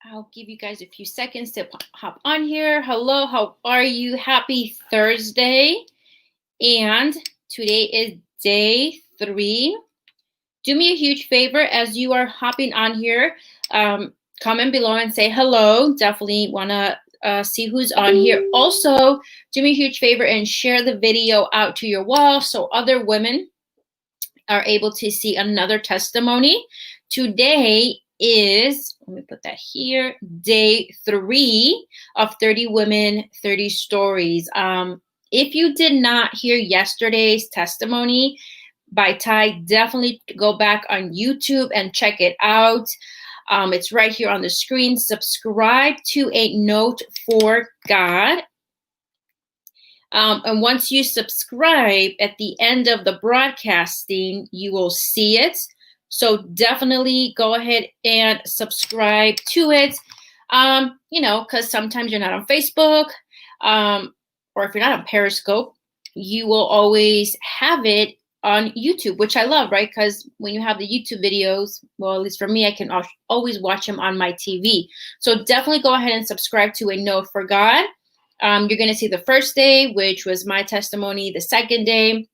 I'll give you guys a few seconds to hop on here. Hello, how are you? Happy Thursday. And today is day 3. Do me a huge favor as you are hopping on here. Comment below and say hello. Definitely want to see who's on here. Also, do me a huge favor and share the video out to your wall so other women are able to see another testimony. Today is, let me put that here, day 3 of 30 Women, 30 Stories. If you did not hear yesterday's testimony by Ty, definitely go back on YouTube and check it out. It's right here on the screen. Subscribe to A Note for God. And once you subscribe, at the end of the broadcasting, you will see it. So definitely go ahead and subscribe to it. Because sometimes you're not on Facebook, or if you're not on Periscope, you will always have it on YouTube, which I love, right? Because when you have the YouTube videos, well, at least for me, I can always watch them on my TV. So definitely go ahead and subscribe to A Note for God. You're going to see the first day, which was my testimony. The second day,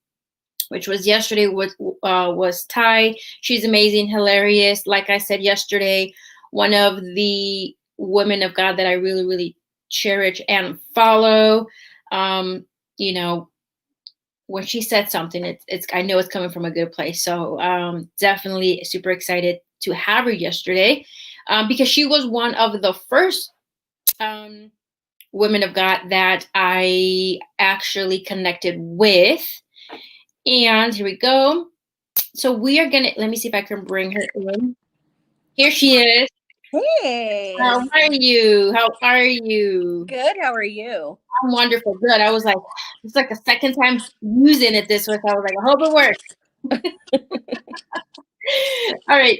which was yesterday, was Ty. She's amazing, hilarious. Like I said yesterday, one of the women of God that I really, really cherish and follow. When she said something, it's I know it's coming from a good place. So definitely super excited to have her yesterday, because she was one of the first women of God that I actually connected with. And here we go. So we are going to, let me see if I can bring her in. Here she is. Hey. How are you? How are you? Good. How are you? I'm wonderful. Good. I was like, it's like the second time using it this week. I was like, I hope it works. All right.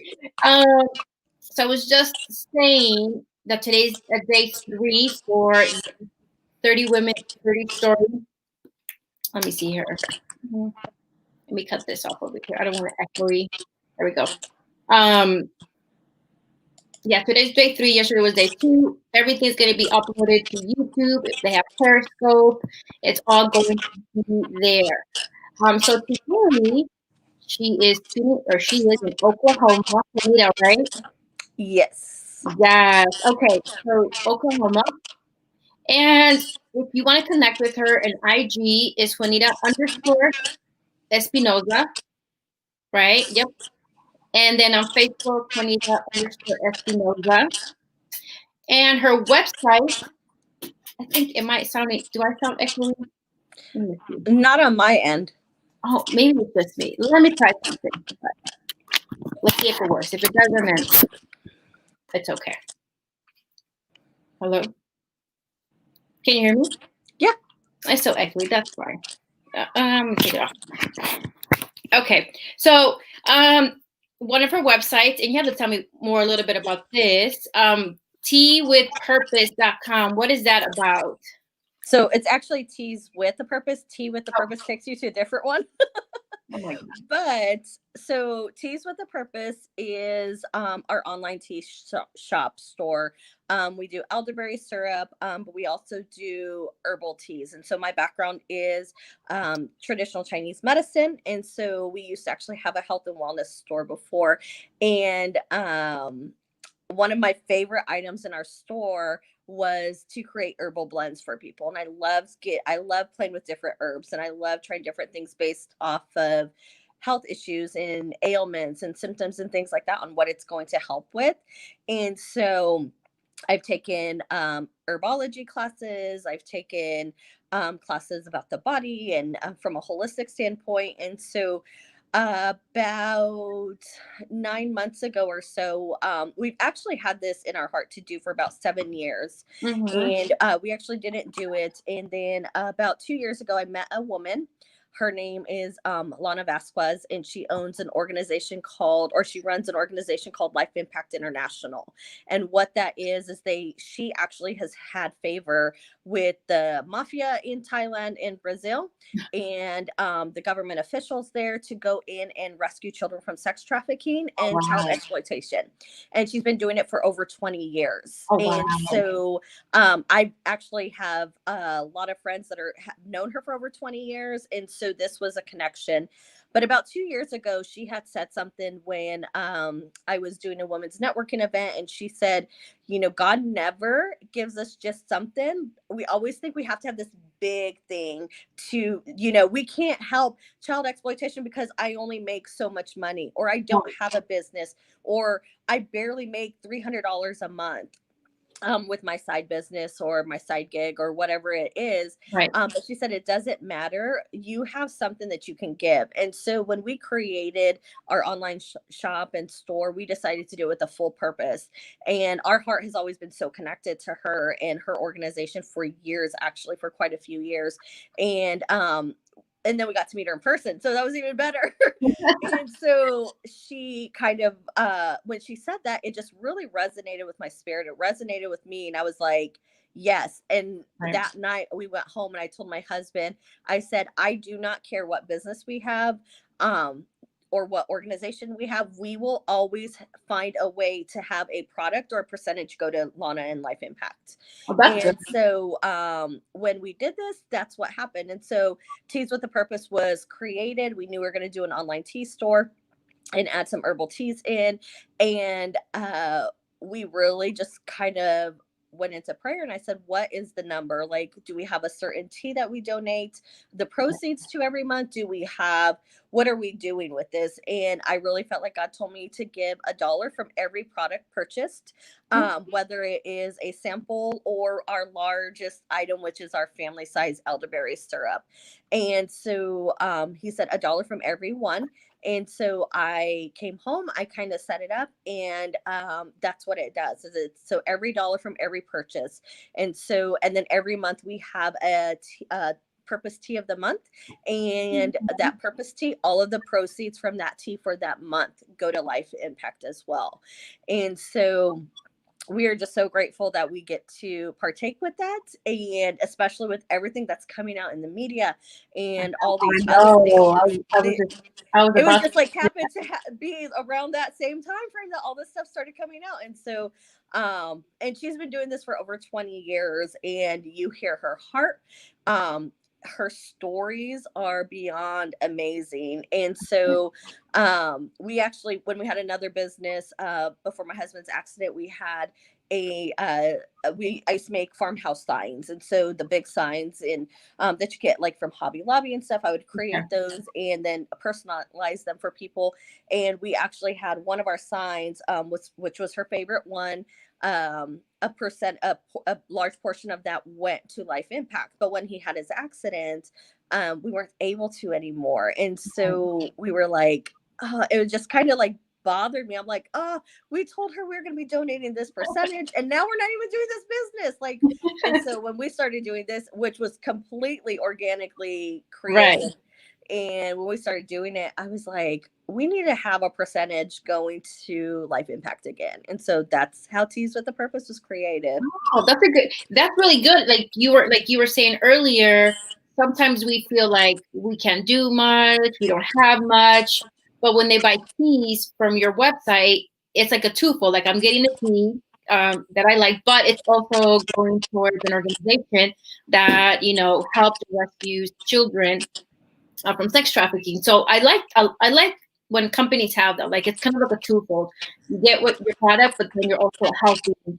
So I was just saying that today's day 3 for 30 Women, 30 Stories. Let me see here. Let me cut this off over here. I don't want to echoey. There we go. Yeah, today's day 3. Yesterday was day 2. Everything's going to be uploaded to YouTube. If they have Periscope, it's all going to be there. So today, she is in Oklahoma, right? Yes. Yes. Okay. So Oklahoma. And if you want to connect with her, an IG is Juanita_Espinosa, right? Yep. And then on Facebook, Juanita_Espinosa. And her website, I think it might sound, do I sound echoey? Not on my end. Oh, maybe it's just me. Let me try something. Let's see if it works. If it doesn't, then it's okay. Hello? Can you hear me? Yeah. I still echoey. That's fine. Take it off. Okay. So, one of her websites, and you have to tell me more a little bit about this. teawithpurpose.com. What is that about? So it's actually Teas with a Purpose. Tea with the Purpose takes you to a different one. Oh my God. But so Teas with a Purpose is our online tea shop store. We do elderberry syrup, but we also do herbal teas. And so my background is traditional Chinese medicine. And so we used to actually have a health and wellness store before. And one of my favorite items in our store was to create herbal blends for people. And I love playing with different herbs, and I love trying different things based off of health issues and ailments and symptoms and things like that on what it's going to help with. And so I've taken herbology classes. I've taken classes about the body and from a holistic standpoint. And so about 9 months ago or so, we've actually had this in our heart to do for about 7 years. Mm-hmm. And we actually didn't do it. And then about 2 years ago, I met a woman Her name is Lana Vasquez, and she owns an organization called, or she runs an organization called Life Impact International. And what that is she actually has had favor with the mafia in Thailand and Brazil, and the government officials there, to go in and rescue children from sex trafficking Oh, and child wow. exploitation. And she's been doing it for over 20 years. Oh, wow. And so I actually have a lot of friends that have known her for over 20 years. And so this was a connection. But about 2 years ago, she had said something when I was doing a women's networking event. And she said, God never gives us just something. We always think we have to have this big thing to, we can't help child exploitation because I only make so much money, or I don't have a business, or I barely make $300 a month with my side business or my side gig or whatever it is. Right. But she said, it doesn't matter. You have something that you can give. And so when we created our online shop and store, we decided to do it with a full purpose. And our heart has always been so connected to her and her organization for years, actually for quite a few years. And then we got to meet her in person. So that was even better. And so she kind of, when she said that, it just really resonated with my spirit. It resonated with me. And I was like, yes. And Right. that night we went home, and I told my husband, I said, I do not care what business we have, or what organization we have. We will always find a way to have a product or a percentage go to Lana and Life Impact. Oh, that's good. And so when we did this, that's what happened. And so Teas with a Purpose was created. We knew we were going to do an online tea store and add some herbal teas in. And we really just kind of went into prayer, and I said, what is the number? Like, do we have a certain tea that we donate the proceeds to every month? What are we doing with this? And I really felt like God told me to give $1 from every product purchased, whether it is a sample or our largest item, which is our family size elderberry syrup. And so he said $1 from every one. And so I came home, I kind of set it up, and that's what it does. So every dollar from every purchase. And then every month we have a purpose tea of the month, and that purpose tea, all of the proceeds from that tea for that month go to Life Impact as well. And so we are just so grateful that we get to partake with that, and especially with everything that's coming out in the media and all these I other know. things. I was It was about just like happened to be around that same time frame that all this stuff started coming out. And so and she's been doing this for over 20 years, and you hear her heart. Her stories are beyond amazing. And so we actually, when we had another business before my husband's accident, we had I used to make farmhouse signs. And so the big signs in that you get like from Hobby Lobby and stuff, I would create those and then personalize them for people. And we actually had one of our signs, which was her favorite one. A large portion of that went to Life Impact. But when he had his accident, we weren't able to anymore. And so we were like, it was just kind of like bothered me. I'm like, we told her we were going to be donating this percentage, and now we're not even doing this business. Like, and so when we started doing this, which was completely organically created, right. and when we started doing it, I was like, we need to have a percentage going to Life Impact again. And so that's how Teas with a Purpose was created. Oh, that's really good. Like you were saying earlier, sometimes we feel like we can't do much, we don't have much. But when they buy teas from your website, it's like a twofold. Like I'm getting a tea that I like, but it's also going towards an organization that, helps rescue children from sex trafficking. So I like when companies have that. Like it's kind of like a twofold. You get what your product, but then you're also helping.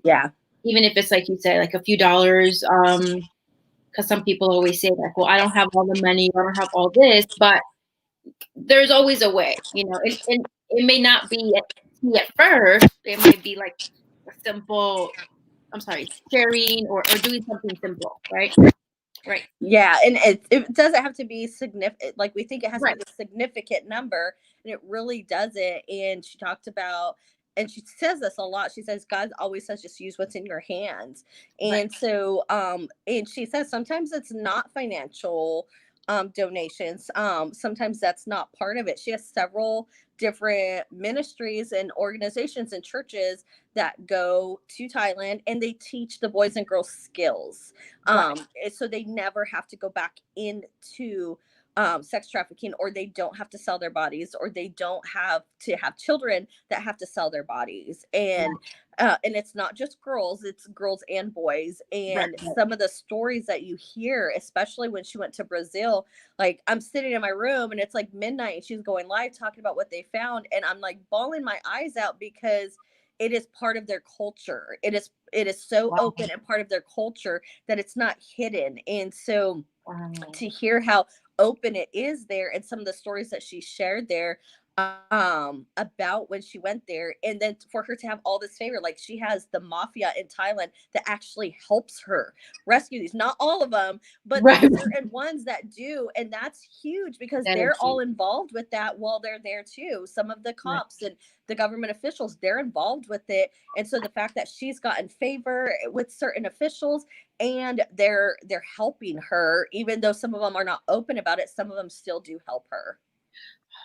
Yeah. Even if it's like you said, like a few dollars. Because some people always say like, well, I don't have all the money, I don't have all this, but there's always a way. And it may not be at first. It might be like a simple. I'm sorry, sharing or doing something simple, right? Right. Yeah, and it doesn't have to be significant. Like we think it has to Right. be a significant number, and it really doesn't. And she talked about, and she says this a lot. She says God always says just use what's in your hands. Right. And so, and she says sometimes it's not financial. donations. Sometimes that's not part of it. She has several different ministries and organizations and churches that go to Thailand, and they teach the boys and girls skills. Right. So they never have to go back into sex trafficking, or they don't have to sell their bodies, or they don't have to have children that have to sell their bodies. And it's not just girls, it's girls and boys. Right. And Right. some of the stories that you hear, especially when she went to Brazil, like I'm sitting in my room and it's like midnight and she's going live talking about what they found, and I'm like bawling my eyes out because it is part of their culture. It is so Wow. open and part of their culture that it's not hidden. And so Wow. to hear how open it is there, and some of the stories that she shared there, about when she went there, and then for her to have all this favor, like she has the mafia in Thailand that actually helps her rescue these, not all of them, but the Right. certain ones that do. And that's huge because That they're is all huge. involved with that while they're there too. Some of the Right. cops and the government officials, they're involved with it. And so the fact that she's gotten favor with certain officials, and they're helping her, even though some of them are not open about it, some of them still do help her.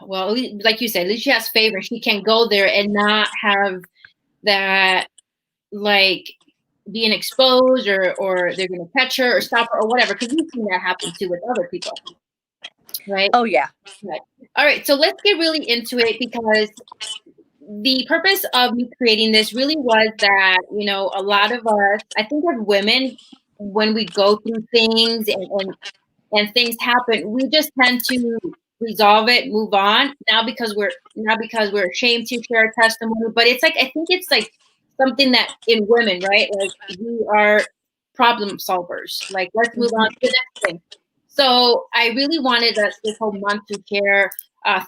Well, like you said, at least she has favor. She can go there and not have that, like, being exposed, or they're going to catch her or stop her or whatever. Because we've seen that happen too with other people, right? Oh yeah. Right. All right. So let's get really into it, because the purpose of me creating this really was that, a lot of us, I think as women, when we go through things, and things happen, we just tend to resolve it, move on. Now because we're ashamed to share our testimony, but it's like, I think it's like something that in women, right? Like, we are problem solvers. Like, let's move on Mhm. to the next thing. So I really wanted us this whole month to share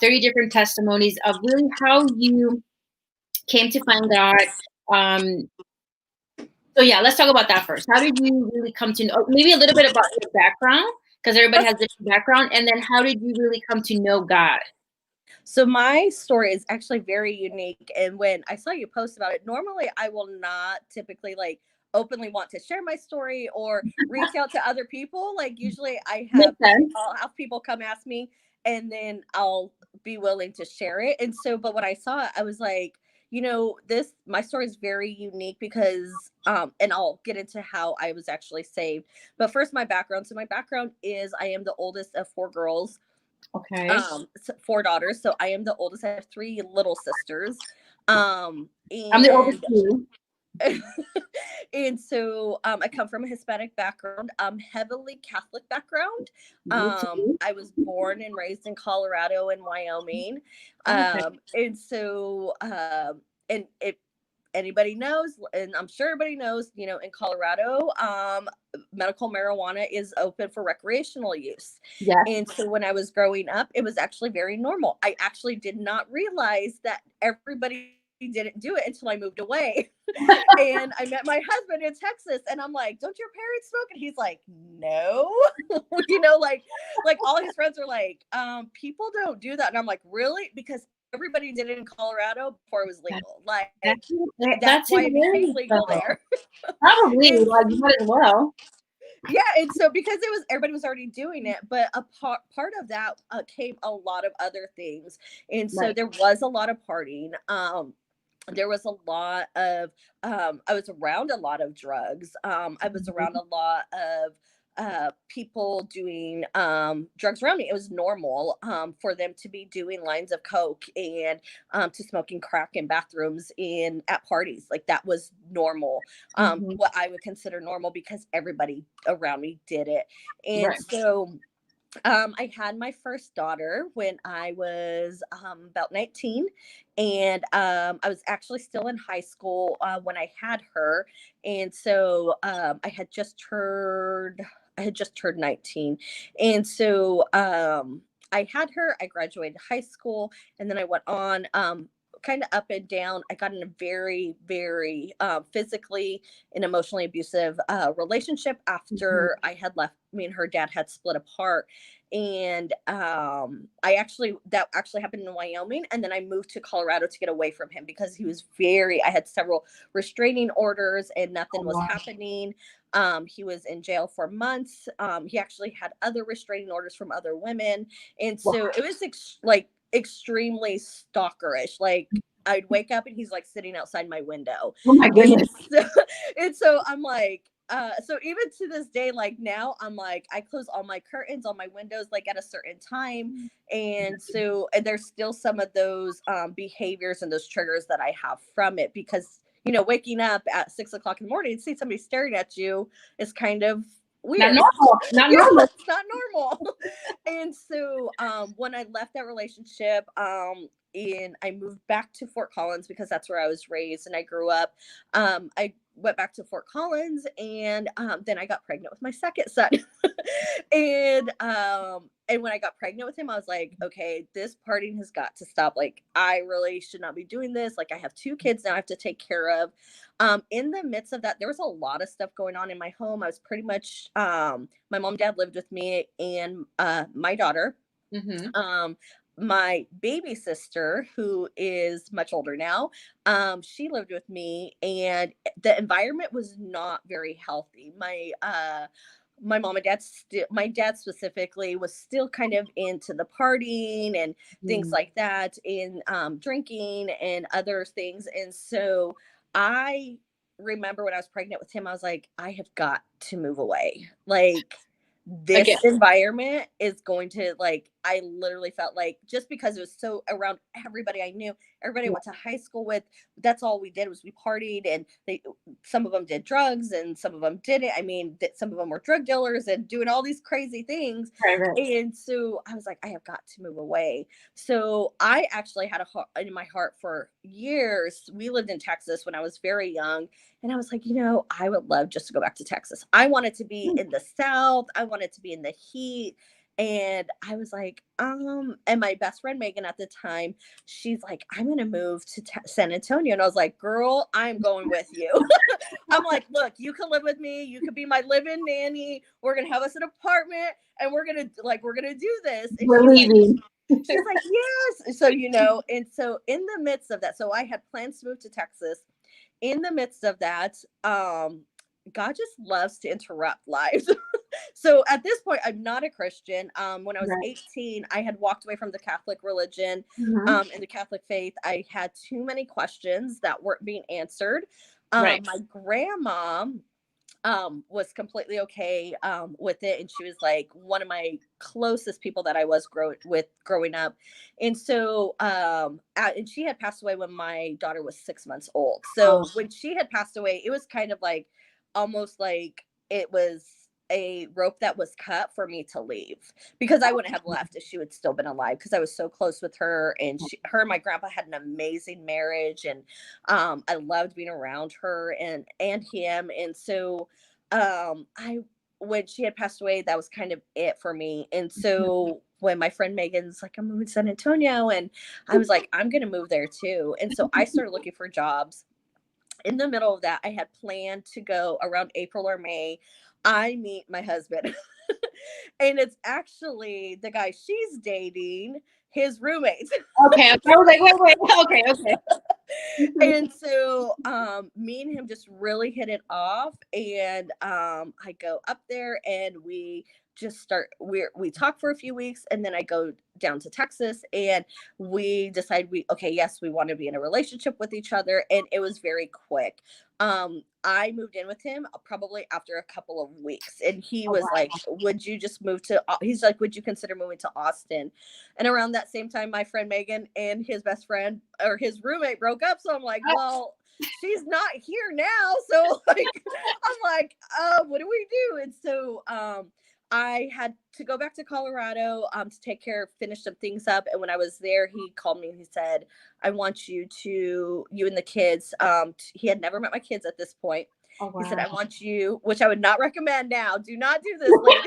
30 different testimonies of really how you came to find God. Um, so yeah, let's talk about that first. How did you really come to know? Maybe a little bit about your background, because everybody has different background, and then how did you really come to know God? So my story is actually very unique. And when I saw you post about it, normally I will not typically like openly want to share my story or reach out to other people. Like usually Makes sense. I'll have people come ask me, and then I'll be willing to share it. And so, but when I saw it, I was like, this my story is very unique because and I'll get into how I was actually saved. But first, my background. So my background is I am the oldest of four girls, Okay. four daughters. So I am the oldest. I have three little sisters. I'm the oldest And too. and so I come from a Hispanic background, heavily Catholic background. Me too. I was born and raised in Colorado and Wyoming. Okay. And so and if anybody knows, and I'm sure everybody knows, in Colorado, medical marijuana is open for recreational use. Yes. And so when I was growing up, it was actually very normal. I actually did not realize that everybody didn't do it until I moved away. And I met my husband in Texas, and I'm like, "Don't your parents smoke?" And he's like, "No." Like all his friends are like, "People don't do that." And I'm like, "Really?" Because everybody did it in Colorado before it was That, legal. Like that's that's that's why it became hilarious legal though. there. Probably, And like, you might as well. yeah, and so because it was everybody was already doing it, but a part of that came a lot of other things. And so Right. there was a lot of partying. There was a lot of I was around a lot of drugs. I was around Mhm. a lot of people doing drugs around me. It was normal for them to be doing lines of coke, and to smoking crack in bathrooms in at parties. Like that was normal. Mhm. What I would consider normal because everybody around me did it. And Right. so I had my first daughter when I was about 19, and I was actually still in high school when I had her, and so I had just turned 19, and so I had her. I graduated high school, and then I went on. Kind of up and down. I got in a very, very physically and emotionally abusive relationship Mhm. after I had left. Me and her dad had split apart, And that actually happened in Wyoming, and then I moved to Colorado to get away from him because I had several restraining orders and nothing was happening. He was in jail for months. He actually had other restraining orders from other women, and so it was extremely stalkerish. Like, I'd wake up and he's like sitting outside my window. Oh my goodness. And so I'm like, so even to this day, like now I'm like, I close all my curtains, all my windows, like at a certain time. And there's still some of those behaviors and those triggers that I have from it, because, waking up at 6 o'clock in the morning and see somebody staring at you is kind of weird. Not normal. It's not normal. And so when I left that relationship, and I moved back to Fort Collins because that's where I was raised and I grew up. I went back to Fort Collins, and then I got pregnant with my second son. and when I got pregnant with him, I was like, okay, this partying has got to stop. Like, I really should not be doing this. Like, I have 2 kids now I have to take care of. In the midst of that, there was a lot of stuff going on in my home. I was pretty much, my mom and dad lived with me and my daughter. Mm-hmm. My baby sister, who is much older now, she lived with me, and the environment was not very healthy. My mom and dad, my dad specifically, was still kind of into the partying and things like that, and drinking and other things. And so I remember when I was pregnant with him, I was like, I have got to move away. Like, this environment is going to, like, I literally felt like, just because it was so around everybody I knew, everybody I went to high school with, that's all we did was we partied, and some of them did drugs and some of them didn't. I mean, some of them were drug dealers and doing all these crazy things. Right. And so I was like, I have got to move away. So I actually had in my heart for years. We lived in Texas when I was very young, and I was like, I would love just to go back to Texas. I wanted to be in the South. I wanted to be in the heat. And I was like, and my best friend Megan at the time, she's like, I'm going to move to San Antonio. And I was like, girl, I'm going with you. I'm like, look, you can live with me. You could be my live-in nanny. We're going to have us an apartment, and we're going to do this. And we're leaving. She's like, yes. So, and so in the midst of that, so I had plans to move to Texas. In the midst of that, God just loves to interrupt lives. So at this point, I'm not a Christian. When I was 18, I had walked away from the Catholic religion, and the Catholic faith. I had too many questions that weren't being answered. My grandma was completely okay with it, and she was like one of my closest people that I was growing up. And so and she had passed away when my daughter was 6 months old. So when she had passed away, it was kind of like almost like it was a rope that was cut for me to leave, because I wouldn't have left if she would still been alive, because I was so close with her, and her and my grandpa had an amazing marriage, and I loved being around her and him. And so when she had passed away, that was kind of it for me. And so when my friend Megan's like, I'm moving to San Antonio, and I was like, I'm gonna move there too. And so I started looking for jobs. In the middle of that, I had planned to go around April or May. I meet my husband, and it's actually the guy she's dating, his roommate. Okay. I was like, wait. Okay. And so me and him just really hit it off, and I go up there, and we just we talk for a few weeks, and then I go down to Texas, and we decide yes, we want to be in a relationship with each other. And it was very quick. I moved in with him probably after a couple of weeks, and he was like, would you just move to, he's like, would you consider moving to Austin? And around that same time, my friend Megan and his best friend, or his roommate, broke up. So I'm like, well, she's not here now. So like, I'm like, what do we do? And so I had to go back to Colorado to finish some things up. And when I was there, he called me and he said, I want you and the kids. He had never met my kids at this point. Oh, wow. He said, I want you, which I would not recommend now. Do not do this, ladies.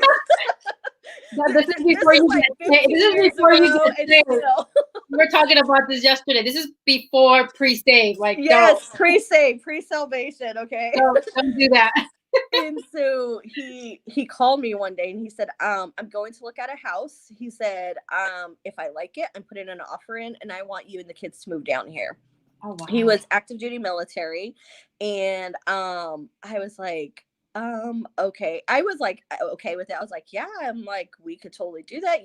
This is before you get saved. We were talking about this yesterday. This is before pre-save. Like, yes, pre-save, pre-salvation. Okay. No, don't do that. And so he called me one day and he said, I'm going to look at a house. He said, if I like it, I'm putting an offer in and I want you and the kids to move down here. Oh He wow. was active duty military. And I was like, okay. I was like okay with it. I was like, yeah, I'm like, we could totally do that,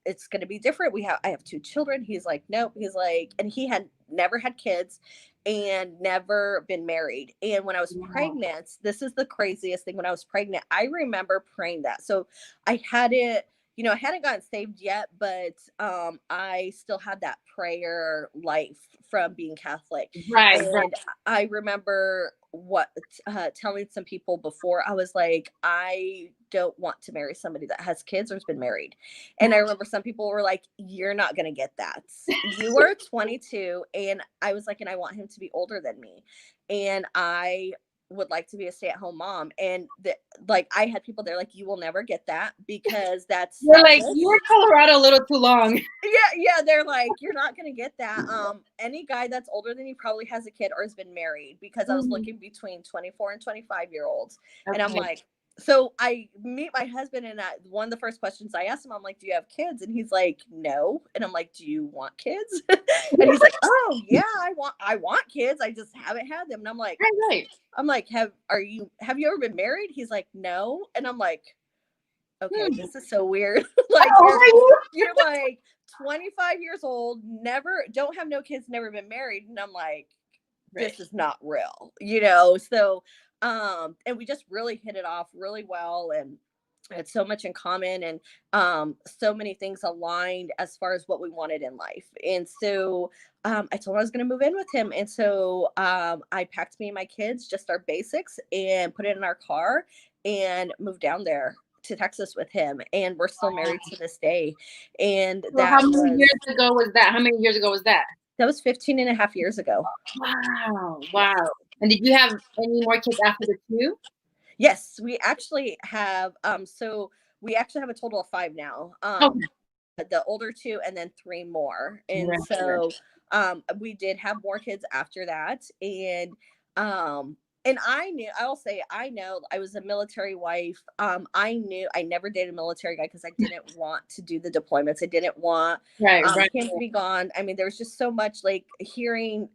it's gonna be different. I have two children. He's like, nope. He's like, and he had never had kids and never been married. And when I was Wow. pregnant, this is the craziest thing. When I was pregnant, I remember praying that. So I hadn't, I hadn't gotten saved yet, but I still had that prayer life from being Catholic. Right, right. And I remember telling some people before, I was like, I don't want to marry somebody that has kids or has been married. And I remember some people were like, you're not going to get that. You are 22. And I was like, and I want him to be older than me. And I would like to be a stay-at-home mom. And like I had people there like, you will never get that because that's You're like, selfish. you were Colorado a little too long. Yeah, they're like, you're not gonna get that. Any guy that's older than you probably has a kid or has been married, because I was Mhm. looking between 24 and 25-year-olds. And I'm Okay. like, so I meet my husband, and one of the first questions I asked him, I'm like, do you have kids? And he's like, no. And I'm like, do you want kids? And he's like, oh yeah, I want kids, I just haven't had them. And Right, right. I'm like, have you ever been married? He's like, no. And I'm like, okay, Hmm. this is so weird. How Like old are you? you're like 25 years old, never, don't have no kids, never been married. And I'm like, Right. this is not So and we just really hit it off really well, and had so much in common, and so many things aligned as far as what we wanted in life. And so I told him I was going to move in with him. And so I packed me and my kids, just our basics, and put it in our car and moved down there to Texas with him. And we're still married to this day. And So how many years ago was that? How many years ago was that? that was 15 and a half years ago. Wow, Yeah. wow. And did you have any more kids after the two? Yes, we actually have. So we actually have a total of five now. Oh, The older two, and then three more. And right, right. so we did have more kids after that. And I'll say, I know I was a military wife. I knew I never dated a military guy because I didn't want to do the deployments. I didn't want Right, right, him to be gone. I mean, there was just so much, like, hearing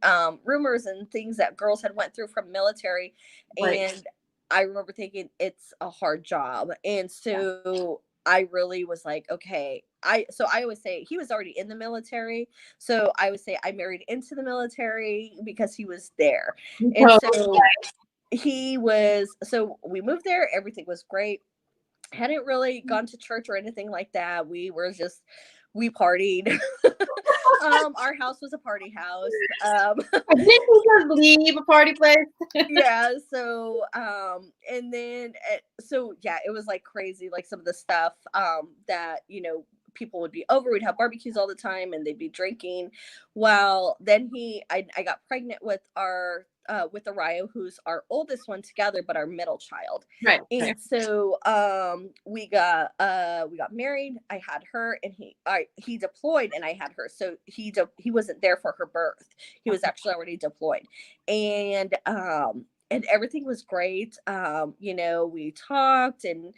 rumors and things that girls had went through from military. right. And I remember thinking it's a hard job. And Yeah. so I really was like, okay. I always say he was already in the military. So I would say I married into the military because he was there. And So, so so we moved there, everything was great. Hadn't really gone to church or anything like that. We partied. Our house was a party house. didn't you just leave a party place? Yeah, so and then so yeah, it was like crazy, like some of the stuff that people would be over, we'd have barbecues all the time and they'd be drinking. Well, then I got pregnant with our with Araya, who's our oldest one together, but our middle child. Right, right. And so we got married. I had her, and he deployed, and I had her. So he wasn't there for her birth. He was actually already deployed. And everything was great. We talked, and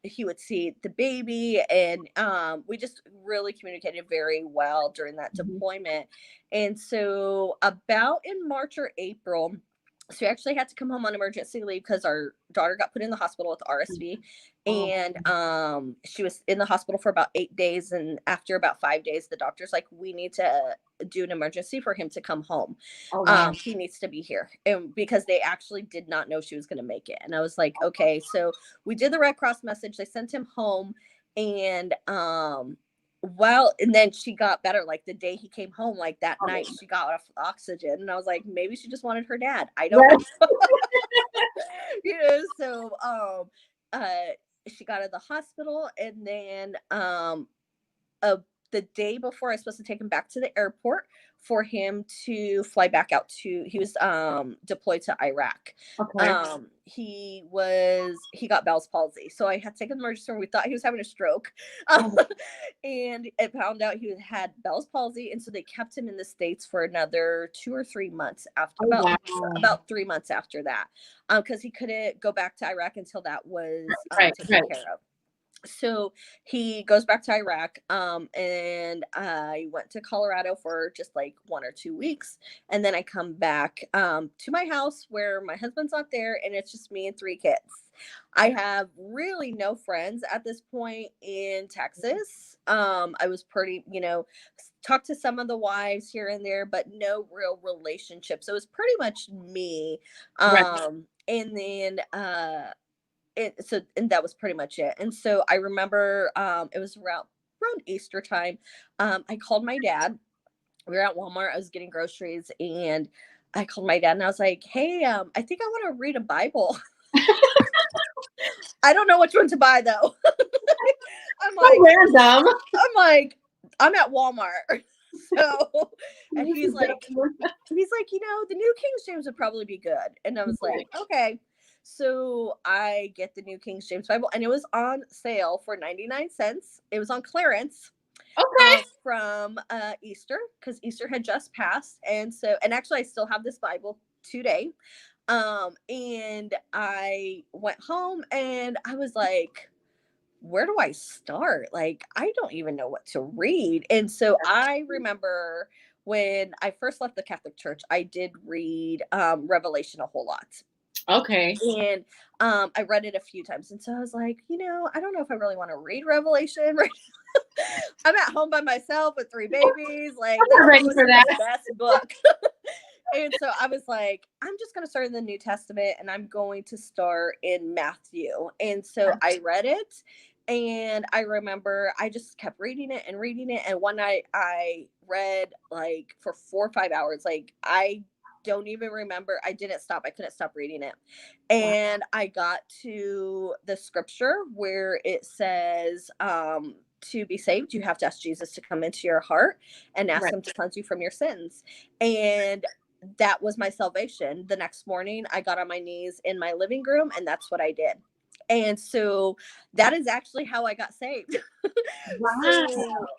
he would see the baby, and we just really communicated very well during that Mhm. deployment. And so about in March or April, so we actually had to come home on emergency leave because our daughter got put in the hospital with RSV. Oh, And she was in the hospital for about 8 days, and after about 5 days, the doctor's like, we need to do an emergency for him to come home. oh wow. He needs to be here. And because they actually did not know she was going to make it. And I was like, okay. So we did the Red Cross message, they sent him home. And and then she got better, like the day he came home, like that night she got off oxygen. And I was like, maybe she just wanted her dad, I don't Right. know. So she got out of the hospital. And then uh the day before I was supposed to take him back to the airport for him to fly back out to, he was deployed to Iraq. Okay. He got Bell's palsy. So I had to take him to the emergency room. We thought he was having a stroke. And it found out he had Bell's palsy. And so they kept him in the States for another 2 or 3 months after, about 3 months after that. Because he couldn't go back to Iraq until that was taken care of. So he goes back to Iraq, and I went to Colorado for just like 1 or 2 weeks. And then I come back to my house where my husband's not there, and it's just me and 3 kids. I have really no friends at this point in Texas. I was pretty, talked to some of the wives here and there, but no real relationships. So it was pretty much me. And then, and that was pretty much it. And so I remember it was around Easter time. I called my dad. We were at Walmart. I was getting groceries, and I called my dad, and I was like, "Hey, I think I want to read a Bible." I don't know which one to buy though. I'm like, random. I'm at Walmart. So, and he's like, the New King James would probably be good. And I was like, okay. So I get the New King James Bible, and it was on sale for 99 cents. It was on clearance. Okay. From Easter, because Easter had just passed. And actually I still have this Bible today. And I went home, and I was like, where do I start? Like, I don't even know what to read. And so I remember when I first left the Catholic Church, I did read Revelation a whole lot. Okay. And I read it a few times. And so I was like, I don't know if I really want to read Revelation right now. I'm at home by myself with 3 babies. Like, I'm ready for that. The best book. And so I was like, I'm just going to start in the New Testament, and I'm going to start in Matthew. And so I read it, and I remember I just kept reading it. And one night I read like for 4 or 5 hours. Like, I don't even remember. I didn't stop. I couldn't stop reading it. And I got to the scripture where it says, to be saved, you have to ask Jesus to come into your heart and ask him to cleanse you from your sins. And that was my salvation. The next morning, I got on my knees in my living room, and that's what I did. And so that is actually how I got saved. Wow.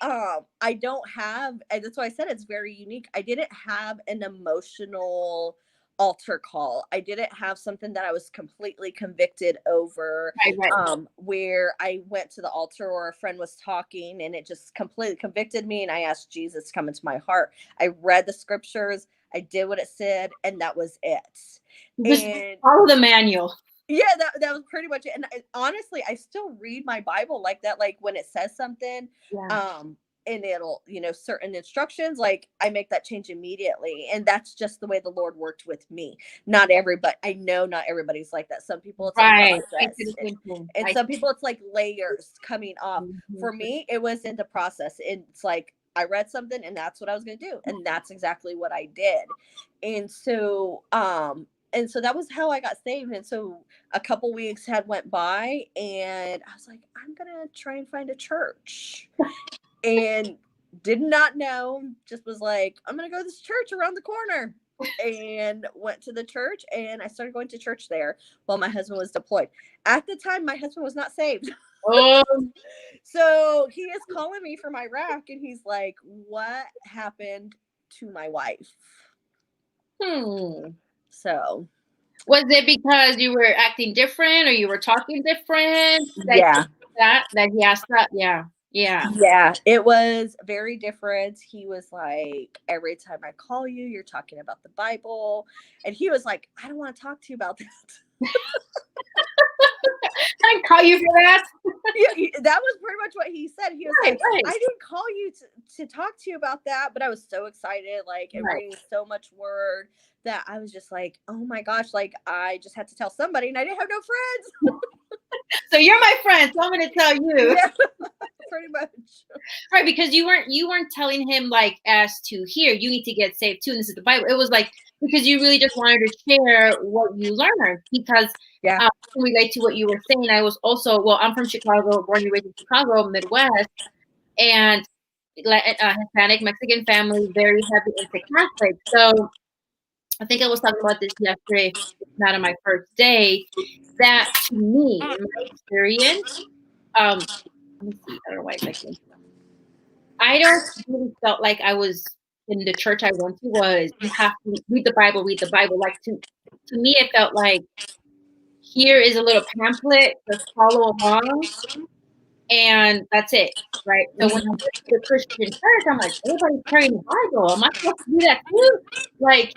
So, I don't have, and that's why I said it's very unique. I didn't have an emotional altar call. I didn't have something that I was completely convicted over, where I went to the altar or a friend was talking and it just completely convicted me, and I asked Jesus to come into my heart. I read the scriptures, I did what it said, and that was it. And follow the manual. Yeah, that was pretty much it. And honestly, I still read my Bible like that. Like, when it says something, and it'll, certain instructions, like, I make that change immediately. And that's just the way the Lord worked with me. Not everybody, I know not everybody's like that. Some people it's like process, and some people it's like layers coming off. For me, it was in the process. It's like, I read something, and that's what I was going to do. And that's exactly what I did. And so, that was how I got saved. And so a couple weeks had went by, and I was like, I'm going to try and find a church. And did not know, just was like, I'm going to go to this church around the corner, and went to the church, and I started going to church there while my husband was deployed. At the time, my husband was not saved. So he is calling me from Iraq, and he's like, what happened to my wife? So was it because you were acting different or you were talking different? That he asked that? Yeah, it was very different. He was like, every time I call you, you're talking about the Bible. And he was like, I don't want to talk to you about that. I call you for that? Yeah, that was pretty much what he said. He was like, I didn't call you to talk to you about that, but I was so excited, like, and reading so much word that I was just like, oh my gosh, like, I just had to tell somebody, and I didn't have no friends. So you're my friend, so I'm going to tell you. Yeah, pretty much. Right, because you weren't telling him like as to here, you need to get saved too, and this is the Bible. It was like because you really just wanted to share what you learned, because to relate to what you were saying. I was also, I'm from Chicago, born and raised in Chicago, Midwest, and Hispanic Mexican family, very heavy into Catholic. So I think I was talking about this yesterday, not on my first day, that to me, in my experience, let me see, I don't know why it's like this. I don't really felt like I was in the church I went to was you have to read the Bible, read the Bible. Like to me, it felt like here is a little pamphlet, just follow along, and that's it, right? So when I went to the Christian church, I'm like, everybody's carrying the Bible. Am I supposed to do that too? Like,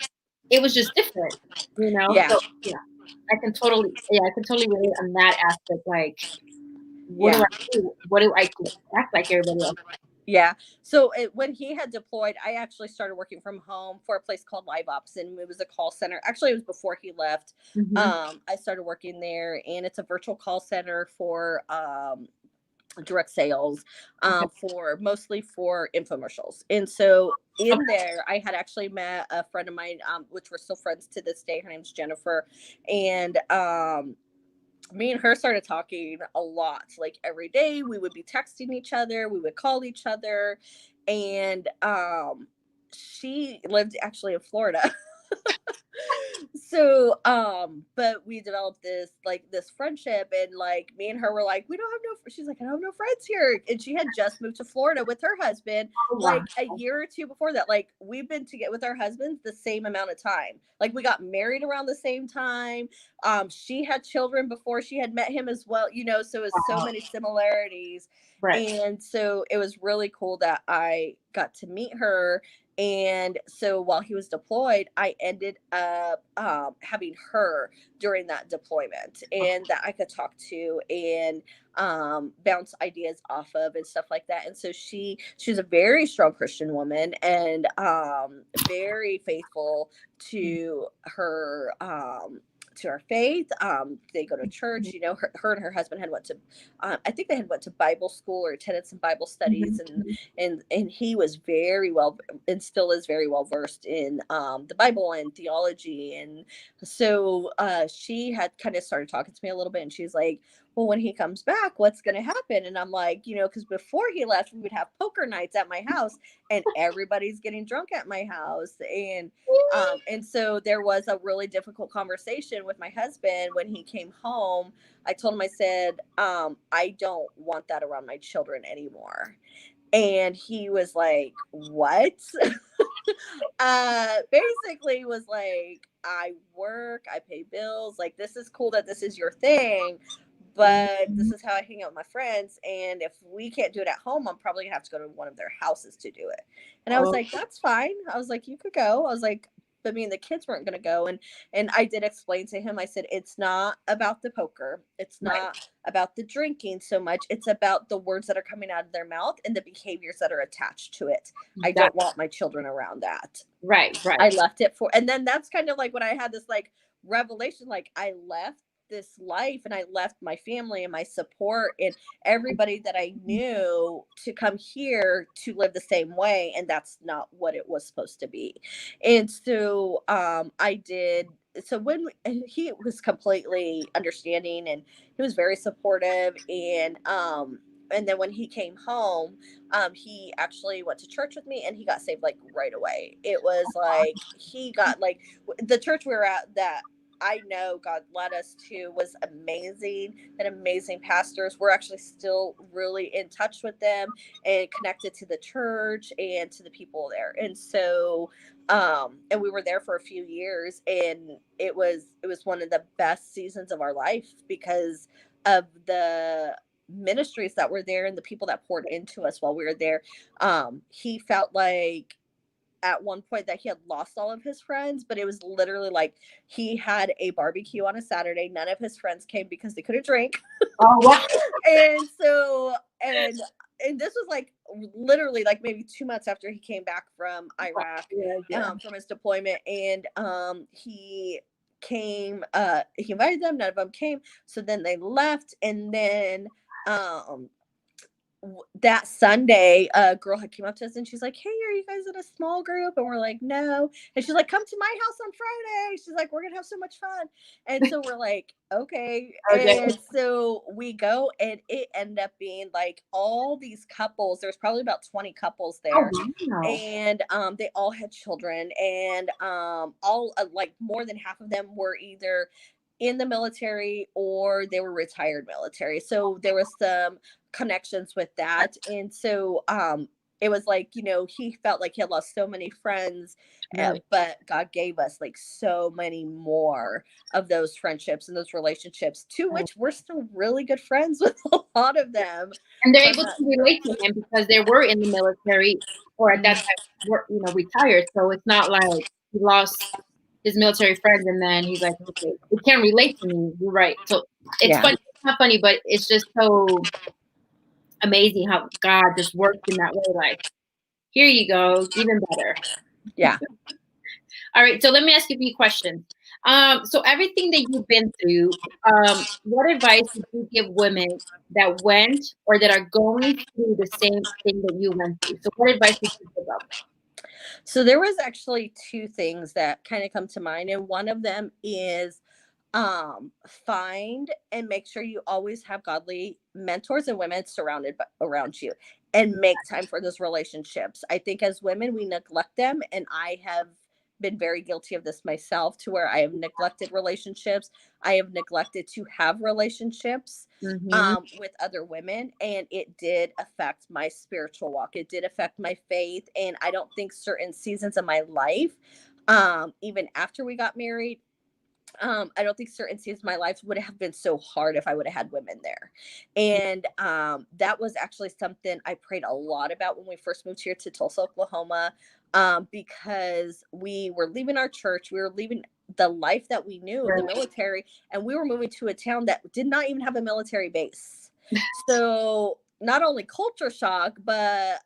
it was just different, you know? Yeah. So yeah, I can totally relate on that aspect. Like, what do Yeah. I do? What do I do to act like everybody else? Yeah. So when he had deployed, I actually started working from home for a place called Live Ops, and it was a call center. Actually, it was before he left. I started working there, and it's a virtual call center for direct sales, for mostly for infomercials. And so in there, I had actually met a friend of mine, which we're still friends to this day. Her name's Jennifer, and me and her started talking a lot. Like every day we would be texting each other, we would call each other, and she lived actually in Florida. So but we developed this friendship, and like me and her were like, we don't have no, she's like, I don't have no friends here, and she had just moved to Florida with her husband like a year or two before that. Like we've been together with our husbands the same amount of time. Like we got married around the same time. She had children before she had met him as well, you know, so it's so many similarities. Right. And so it was really cool that I got to meet her. And so while he was deployed, I ended up having her during that deployment, and that I could talk to and bounce ideas off of and stuff like that. And so she's a very strong Christian woman, and very faithful to her faith. They go to church. You know, her and her husband had went to, I think they had went to Bible school or attended some Bible studies, and he was very well, and still is very well versed in the Bible and theology. And so she had kind of started talking to me a little bit, and she's like, well, when he comes back, what's going to happen? And I'm like, you know, because before he left, we would have poker nights at my house, and everybody's getting drunk at my house. And so there was a really difficult conversation with my husband when he came home. I told him, I said, I don't want that around my children anymore. And he was like, what? Basically was like, I work, I pay bills, like this is cool that this is your thing, but this is how I hang out with my friends, and if we can't do it at home, I'm probably gonna have to go to one of their houses to do it. And I was like, that's fine. I was like, you could go. I was like, but me and the kids weren't gonna go. And I did explain to him, I said, it's not about the poker, it's not about the drinking so much, it's about the words that are coming out of their mouth and the behaviors that are attached to it. I don't want my children around that. Right. I left it for, and then that's kind of like when I had this like revelation, like I left this life and I left my family and my support and everybody that I knew to come here to live the same way, and that's not what it was supposed to be. And so I did, so when he was completely understanding, and he was very supportive, and then when he came home, he actually went to church with me, and he got saved like right away. It was like he got like, the church we were at that I know God led us to was amazing, and amazing pastors. We're actually still really in touch with them and connected to the church and to the people there. And so and we were there for a few years, and it was one of the best seasons of our life because of the ministries that were there and the people that poured into us while we were there. He felt like at one point that he had lost all of his friends, but it was literally like he had a barbecue on a Saturday. None of his friends came because they couldn't drink. Oh, wow. And so, and this was like literally like maybe 2 months after he came back from Iraq, from his deployment. And he came, he invited them, none of them came. So then they left, and then that Sunday, a girl had came up to us and she's like, "Hey, are you guys in a small group?" And we're like, "No." And she's like, "Come to my house on Friday." She's like, "We're gonna have so much fun." And so we're like, "Okay." Okay. And so we go, and it ended up being like all these couples. There's probably about 20 couples there. Oh, wow. And they all had children, and all like more than half of them were either in the military or they were retired military. So there was some connections with that. And so it was like, he felt like he had lost so many friends, Really? but God gave us like so many more of those friendships and those relationships, to which we're still really good friends with a lot of them. And they're from able that to relate to him because they were in the military or at that Mhm. time were, retired. So it's not like he lost his military friends and then he's like, okay, it can't relate to me. You're right. So it's Yeah. funny. It's not funny, but it's just so amazing how God just works in that way. Like, here you go, even better. Yeah. All right, so let me ask you a few questions. So everything that you've been through, what advice would you give women that went or that are going through the same thing that you went through? So what advice would you give them? So there was actually two things that kind of come to mind, and one of them is find and make sure you always have godly mentors and women surrounded around you, and make time for those relationships. I think as women we neglect them, and I have been very guilty of this myself, to where I have neglected relationships. I have neglected to have relationships Mm-hmm. with other women, and it did affect my spiritual walk. It did affect my faith, and I don't think certain seasons of my life, even after we got married, I don't think certain seasons of my life would have been so hard if I would have had women there. And that was actually something I prayed a lot about when we first moved here to Tulsa, Oklahoma, because we were leaving our church. We were leaving the life that we knew, the military, and we were moving to a town that did not even have a military base. So not only culture shock, but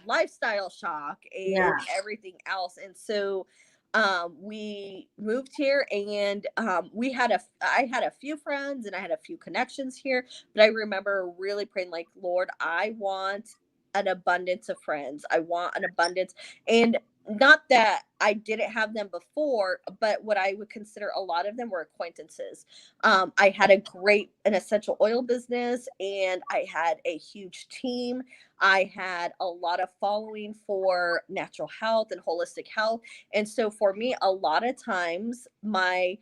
lifestyle shock Yeah. and everything else. And so we moved here, and I had a few friends and I had a few connections here, but I remember really praying like, Lord, I want an abundance of friends. I want an abundance. And not that I didn't have them before, but what I would consider a lot of them were acquaintances. I had an essential oil business, and I had a huge team. I had a lot of following for natural health and holistic health. And so for me, a lot of times my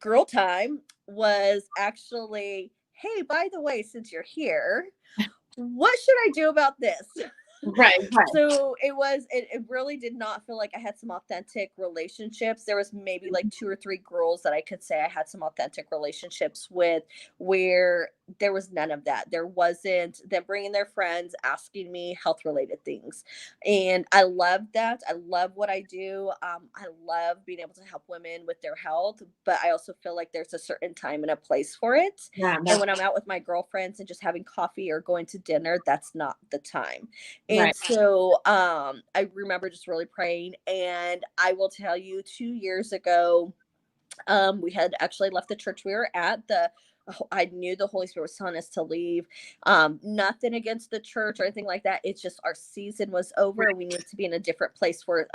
girl time was actually, hey, by the way, since you're here, what should I do about this? Right. So it really did not feel like I had some authentic relationships. There was maybe like two or three girls that I could say I had some authentic relationships with, where there was none of that. There wasn't them bringing their friends, asking me health related things. And I love that. I love what I do. I love being able to help women with their health, but I also feel like there's a certain time and a place for it. Yeah. And when I'm out with my girlfriends and just having coffee or going to dinner, that's not the time. And Right. so I remember just really praying. And I will tell you, 2 years ago, we had actually left the church we were at. I knew the Holy Spirit was telling us to leave. Nothing against the church or anything like that. It's just our season was over. We need to be in a different place for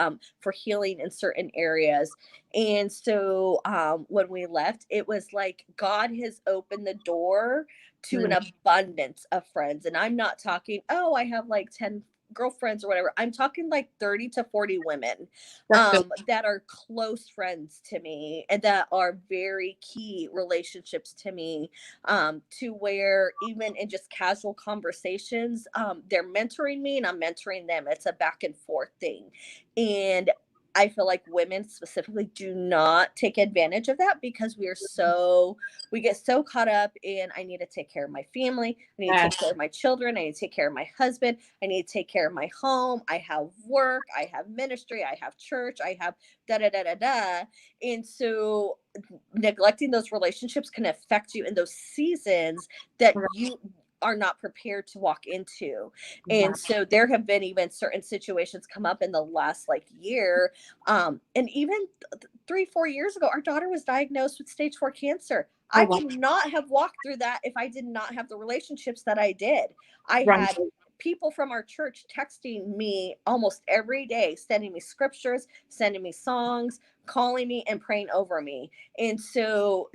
healing in certain areas. And so when we left, it was like God has opened the door to an abundance of friends. And I'm not talking, oh, I have like 10 girlfriends or whatever. I'm talking like 30 to 40 women that are close friends to me, and that are very key relationships to me, to where even in just casual conversations, they're mentoring me and I'm mentoring them. It's a back and forth thing. And I feel like women specifically do not take advantage of that, because we get so caught up in, I need to take care of my family, I need to take care of my children, I need to take care of my husband, I need to take care of my home, I have work, I have ministry, I have church, I have da da da da da. And so neglecting those relationships can affect you in those seasons that you are not prepared to walk into. And so there have been even certain situations come up in the last like year, and even 3-4 years ago, our daughter was diagnosed with stage 4 cancer. I could not have walked through that if I did not have the relationships that I did. I had people from our church texting me almost every day, sending me scriptures, sending me songs, calling me and praying over me. And so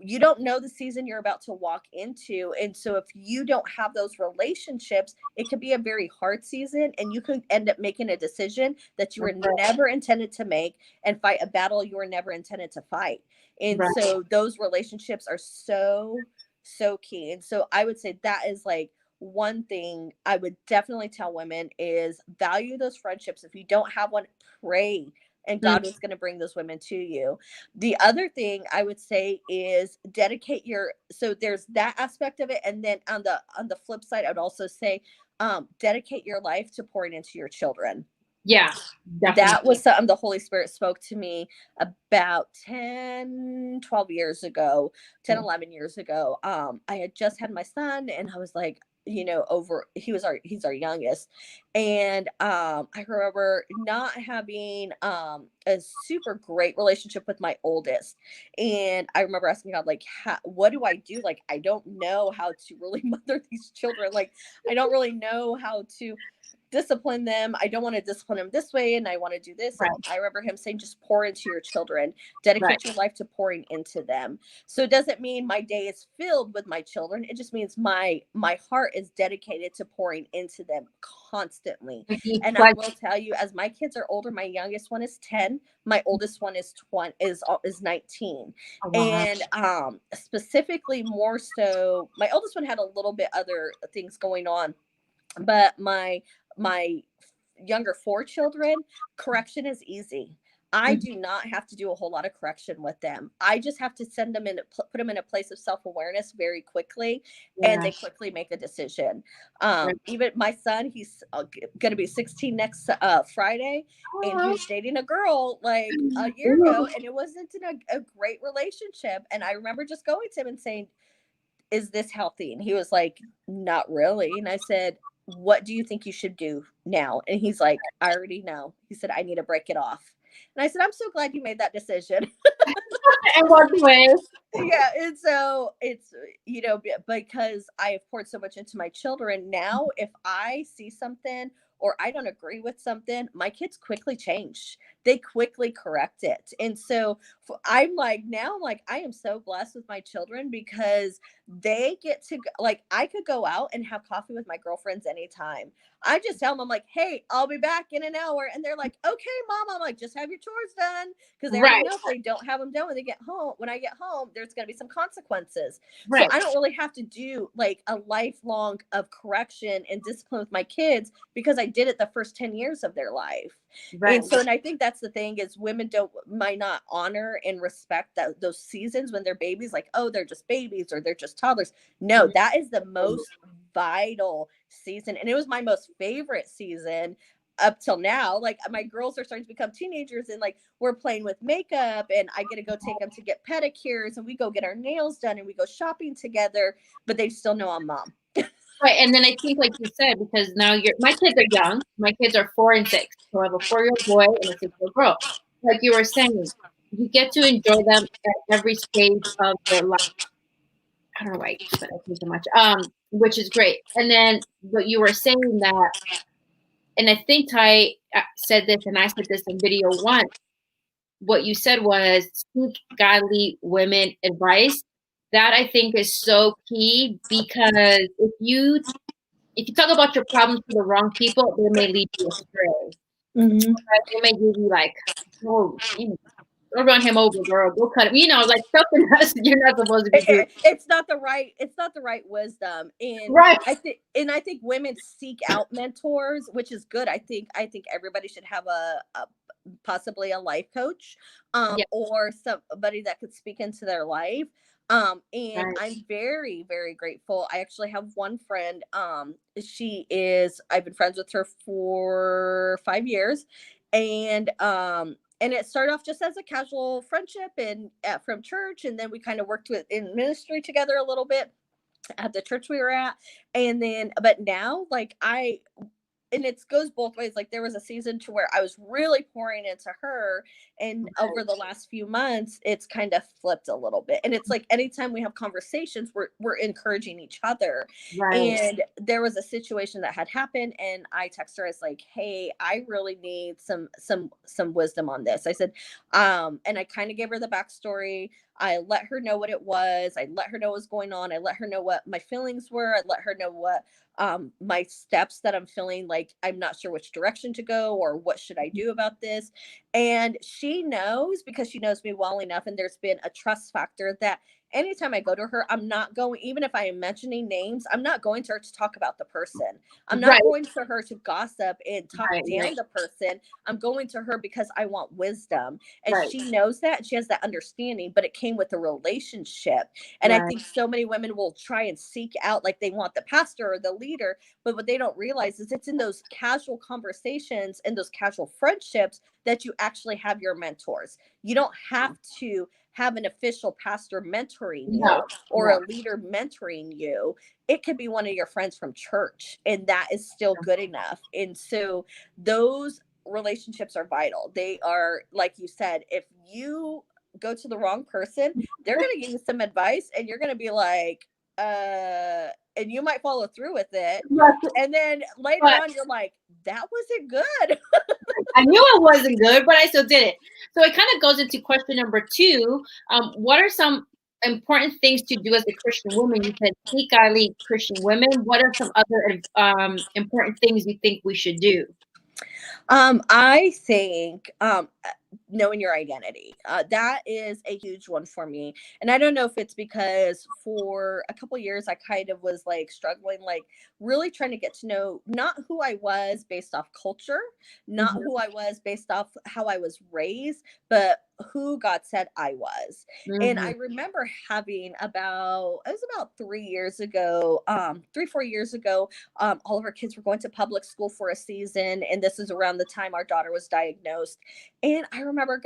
you don't know the season you're about to walk into. And so if you don't have those relationships, it could be a very hard season, and you could end up making a decision that you were never intended to make and fight a battle you were never intended to fight. And so those relationships are so, so key. And so I would say that is like one thing I would definitely tell women is value those friendships. If you don't have one, pray, and God was going to bring those women to you. The other thing I would say is dedicate so there's that aspect of it. And then on the flip side, I would also say, dedicate your life to pouring into your children. Yeah, definitely. That was something the Holy Spirit spoke to me about 10, 12 years ago, 10, 11 years ago. I had just had my son, and I was like, he's our youngest. And I remember not having a super great relationship with my oldest. And I remember asking God, like, what do I do? Like, I don't know how to really mother these children. Like, I don't really know how to discipline them. I don't want to discipline them this way, and I want to do this. And I remember him saying, just pour into your children, dedicate your life to pouring into them. So it doesn't mean my day is filled with my children. It just means my heart is dedicated to pouring into them constantly. And I will tell you, as my kids are older, my youngest one is 10, my oldest one is 19. And specifically more so, my oldest one had a little bit other things going on, but my younger 4 children, correction is easy. I do not have to do a whole lot of correction with them. I just have to send them put them in a place of self-awareness very quickly, and they quickly make a decision. Even my son, he's going to be 16 next Friday, and he was dating a girl like a year ago, and it wasn't a great relationship. And I remember just going to him and saying, is this healthy? And he was like, not really. And I said, what do you think you should do now? And he's like, I already know. He said, I need to break it off. And I said, I'm so glad you made that decision. And walked away. Yeah. And so it's, because I have poured so much into my children. Now, if I see something or I don't agree with something, my kids quickly change. They quickly correct it. And so I'm like, I am so blessed with my children because they get to, like, I could go out and have coffee with my girlfriends anytime. I just tell them, I'm like, hey, I'll be back in an hour. And they're like, okay, Mom. I'm like, just have your chores done. Because they already know if they don't have them done when I get home, there's going to be some consequences. So I don't really have to do like a lifelong of correction and discipline with my kids because I did it the first 10 years of their life. And so, and I think that's the thing is women might not honor and respect those seasons when they're babies, like, oh, they're just babies or they're just toddlers. No, that is the most vital season. And it was my most favorite season up till now. Like, my girls are starting to become teenagers, and like we're playing with makeup, and I get to go take them to get pedicures, and we go get our nails done, and we go shopping together, but they still know I'm Mom. Right. And then I think, like you said, because now my kids are young. My kids are 4 and 6. So I have a 4-year-old boy and a 6-year-old girl. Like you were saying, you get to enjoy them at every stage of their life. I don't know why I say so much. Which is great. And then, but you were saying that, and I think Ty said this, and I said this in video once. What you said was seek godly women advice. That I think is so key, because if you talk about your problems to the wrong people, they may lead you astray. They may give you like, oh, go run him over, girl. Go cut him. Like something else you're not supposed to be doing. It's not the right wisdom. And I think women seek out mentors, which is good. I think everybody should have a possibly a life coach, or somebody that could speak into their life. And I'm very, very grateful. I actually have one friend. I've been friends with her for 5 years, and it started off just as a casual friendship and from church, and then we kind of worked in ministry together a little bit at the church we were at, and then but now, like, and it goes both ways. Like there was a season to where I was really pouring into her, and over the last few months, it's kind of flipped a little bit. And it's like anytime we have conversations, we're encouraging each other. Right. And there was a situation that had happened, and I texted her. I was like, "Hey, I really need some wisdom on this." I said, and I kind of gave her the backstory. I let her know what it was. I let her know what was going on. I let her know what my feelings were. I let her know what my steps that I'm feeling like I'm not sure which direction to go or what should I do about this. And she knows, because she knows me well enough, and there's been a trust factor, that anytime I go to her, I'm not going, even if I am mentioning names, I'm not going to her to talk about the person. I'm not going to her to gossip and talk down the person. I'm going to her because I want wisdom. And she knows that, and she has that understanding, but it came with the relationship. And I think so many women will try and seek out, like they want the pastor or the leader, but what they don't realize is it's in those casual conversations and those casual friendships that you actually have your mentors. You don't have to have an official pastor mentoring you or a leader mentoring you. It could be one of your friends from church, and that is still good enough. And so those relationships are vital. They are, like you said, if you go to the wrong person, they're going to give you some advice, and you're going to be like, and you might follow through with it. And then later on, you're like, that wasn't good. I knew it wasn't good, but I still did it. So it kind of goes into question number 2. What are some important things to do as a Christian woman? You said, hey, godly Christian women. What are some other important things you think we should do? I think knowing your identity, that is a huge one for me. And I don't know if it's because for a couple years I kind of was like struggling, like really trying to get to know not who I was based off culture, not who I was based off how I was raised, but who God said I was. And I remember having it was about 3 years ago, 3-4 years ago, all of our kids were going to public school for a season, and this is around the time our daughter was diagnosed. And I remember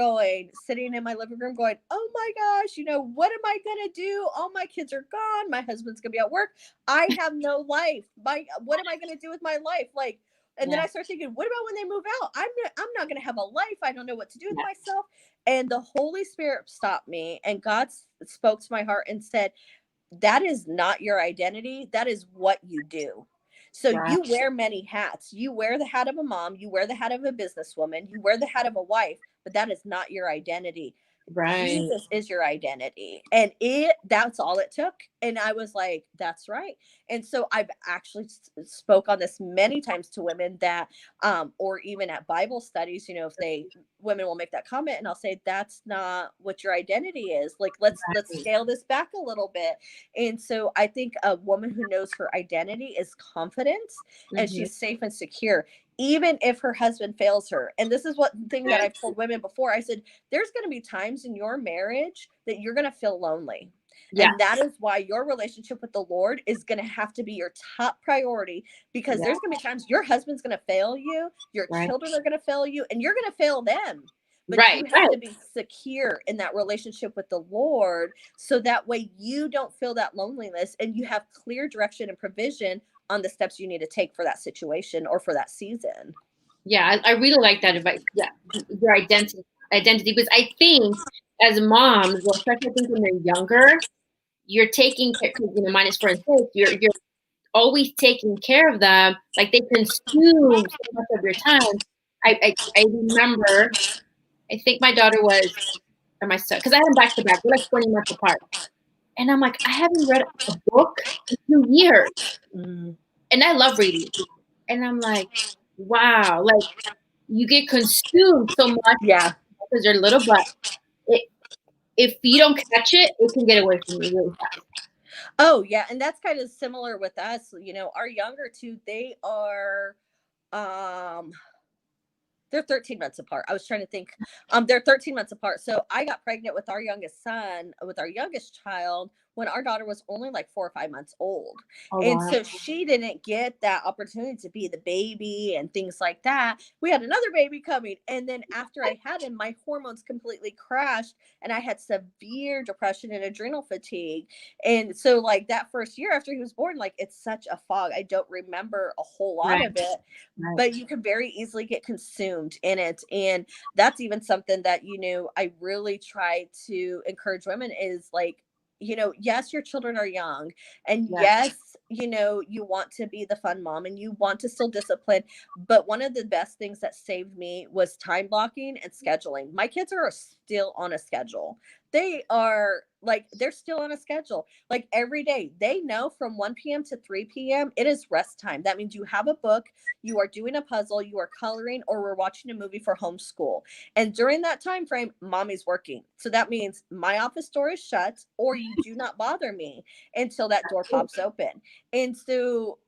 sitting in my living room going, oh my gosh, what am I going to do? All my kids are gone. My husband's going to be at work. I have no life. What am I going to do with my life? Like, and then I started thinking, what about when they move out? I'm not going to have a life. I don't know what to do with myself. And the Holy Spirit stopped me, and God spoke to my heart and said, that is not your identity. That is what you do. So you wear many hats. You wear the hat of a mom. You wear the hat of a businesswoman. You wear the hat of a wife, but that is not your identity. Jesus is your identity. And that's all it took. And I was like, that's right. And so I've actually spoke on this many times to women that, or even at Bible studies, if women will make that comment, and I'll say, that's not what your identity is. Like, let's scale this back a little bit. And so I think a woman who knows her identity is confident, and she's safe and secure, even if her husband fails her. And this is what thing that I've told women before. I said, there's going to be times in your marriage that you're going to feel lonely. Yeah. And that is why your relationship with the Lord is going to have to be your top priority, because there's going to be times your husband's going to fail you, your children are going to fail you, and you're going to fail them. But you have to be secure in that relationship with the Lord, so that way you don't feel that loneliness, and you have clear direction and provision on the steps you need to take for that situation or for that season. Yeah, I really like that advice. Yeah, your identity, because I think as moms, well, especially I think when they're younger, you're taking care, minus 4 and 6, you're always taking care of them. Like, they consume so much of your time. I remember, I think my daughter was, or my son, because I had them back to back. We're like 20 months apart. And I'm like, I haven't read a book in 2 years. And I love reading. And I'm like, wow, like, you get consumed so much because you're little, but if you don't catch it, it can get away from you really fast. Oh, yeah. And that's kind of similar with us. Our younger two, they are, they're 13 months apart. I was trying to think. They're 13 months apart. So I got pregnant with our youngest child when our daughter was only like 4 or 5 months old. Oh, And wow. so she didn't get that opportunity to be the baby and things like that. We had another baby coming. And then after I had him, my hormones completely crashed and I had severe depression and adrenal fatigue. And so like that first year after he was born, like it's such a fog. I don't remember a whole lot Right. of it, Right. but you can very easily get consumed in it. And that's even something that, you know, I really try to encourage women is like, you know, yes, your children are young, and Yeah. yes, you know, you want to be the fun mom and you want to still discipline. But one of the best things that saved me was time blocking and scheduling. My kids are still on a schedule. They are like, they're still on a schedule. Like every day, they know from 1 p.m. to 3 p.m. it is rest time. That means you have a book, you are doing a puzzle, you are coloring, or we're watching a movie for homeschool. And during that time frame, mommy's working. So that means my office door is shut, or you do not bother me until that door pops open. And so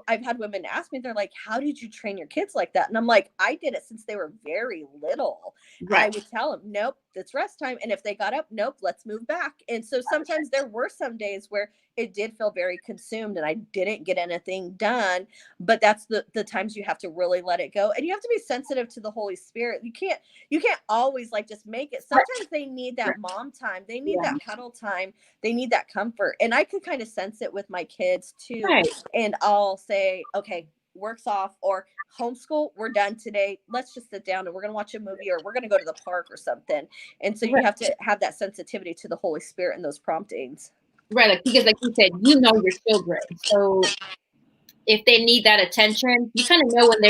I've had women ask me, they're like, how did you train your kids like that? And I'm like, I did it since they were very little. I Right. would tell them, nope, it's rest time. And if they got up, nope, let's move back. And so sometimes there were some days where it did feel very consumed and I didn't get anything done. But that's the times you have to really let it go. And you have to be sensitive to the Holy Spirit. You can't always like just make it. Right. Sometimes they need that mom time. They need Yeah. that cuddle time. They need that comfort. And I could kind of sense it with my kids too. Right. And I'll say, okay, work's off, or homeschool, we're done today. Let's just sit down and we're going to watch a movie, or we're going to go to the park or something. And so you Right. have to have that sensitivity to the Holy Spirit and those promptings. Right. Like, because like you said, you know your children. So if they need that attention, you kind of know when